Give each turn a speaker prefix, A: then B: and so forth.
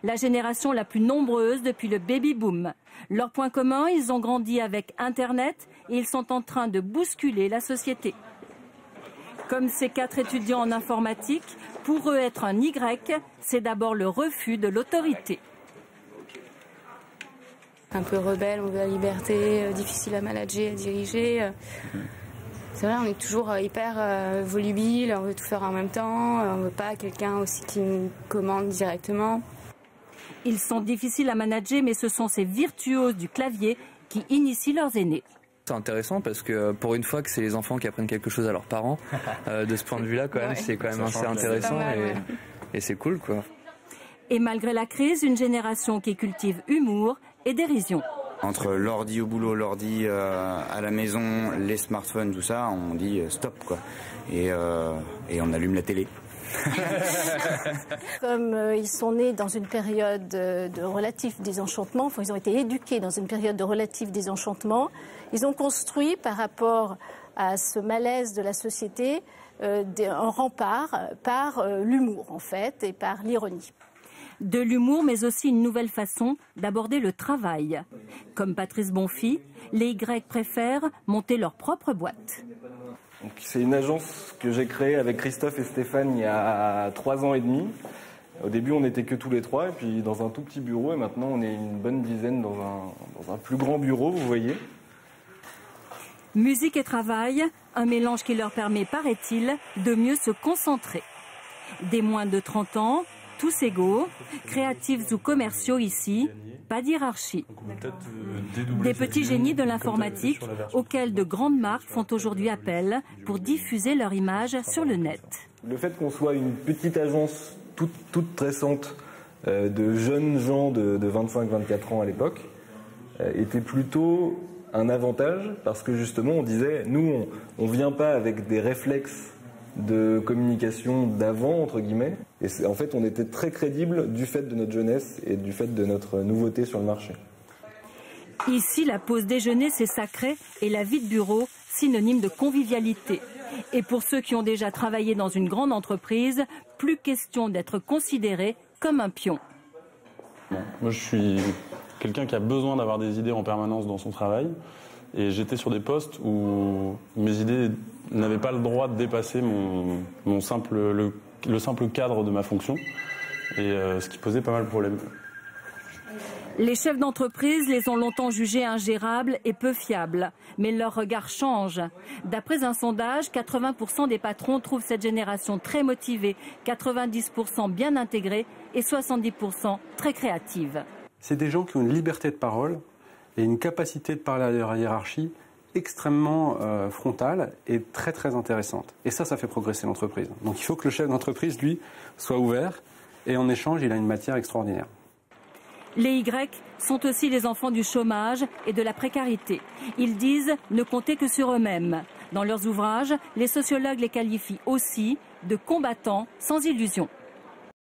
A: la génération la plus nombreuse depuis le baby-boom. Leur point commun, ils ont grandi avec Internet et ils sont en train de bousculer la société. Comme ces 4 étudiants en informatique, pour eux être un Y, c'est d'abord le refus de l'autorité.
B: Un peu rebelle, on veut la liberté, difficile à manager, à diriger. C'est vrai, on est toujours hyper volubile, on veut tout faire en même temps, on ne veut pas quelqu'un aussi qui nous commande directement.
A: Ils sont difficiles à manager, mais ce sont ces virtuoses du clavier qui initient leurs aînés.
C: C'est intéressant parce que pour une fois que c'est les enfants qui apprennent quelque chose à leurs parents, de ce point de vue-là, quand même, c'est quand même assez intéressant et c'est cool, quoi.
A: Et malgré la crise, une génération qui cultive humour et dérision.
D: Entre l'ordi au boulot, l'ordi à la maison, les smartphones, tout ça, on dit stop, quoi. Et on allume la télé.
E: Comme ils sont nés dans une période de relatif désenchantement, enfin ils ont été éduqués dans une période de relatif désenchantement, ils ont construit par rapport à ce malaise de la société un rempart par l'humour en fait et par l'ironie.
A: De l'humour, mais aussi une nouvelle façon d'aborder le travail. Comme Patrice Bonfils, les Y préfèrent monter leur propre boîte.
F: C'est une agence que j'ai créée avec Christophe et Stéphane il y a 3 ans et demi. Au début, on n'était que tous les 3, et puis dans un tout petit bureau, et maintenant on est une bonne dizaine dans un plus grand bureau, vous voyez.
A: Musique et travail, un mélange qui leur permet, paraît-il, de mieux se concentrer. Des moins de 30 ans, tous égaux, créatifs ou commerciaux ici, pas d'hierarchie. Des petits génies de l'informatique auxquels de grandes marques font aujourd'hui appel pour diffuser leur image sur le net.
F: Le fait qu'on soit une petite agence toute récente de jeunes gens de 25-24 ans à l'époque était plutôt un avantage parce que justement on disait, nous on vient pas avec des réflexes de communication d'avant, entre guillemets. Et en fait, on était très crédible du fait de notre jeunesse et du fait de notre nouveauté sur le marché.
A: Ici, la pause déjeuner, c'est sacré et la vie de bureau, synonyme de convivialité. Et pour ceux qui ont déjà travaillé dans une grande entreprise, plus question d'être considéré comme un pion.
G: Moi, je suis quelqu'un qui a besoin d'avoir des idées en permanence dans son travail. Et j'étais sur des postes où mes idées n'avaient pas le droit de dépasser le simple cadre de ma fonction, et ce qui posait pas mal de problèmes.
A: Les chefs d'entreprise les ont longtemps jugés ingérables et peu fiables, mais leur regard change. D'après un sondage, 80% des patrons trouvent cette génération très motivée, 90% bien intégrée et 70% très créative.
H: C'est des gens qui ont une liberté de parole et une capacité de parler à leur hiérarchie extrêmement frontale et très très intéressante. Et ça fait progresser l'entreprise. Donc il faut que le chef d'entreprise, lui, soit ouvert et en échange, il a une matière extraordinaire.
A: Les Y sont aussi les enfants du chômage et de la précarité. Ils disent ne compter que sur eux-mêmes. Dans leurs ouvrages, les sociologues les qualifient aussi de combattants sans illusion.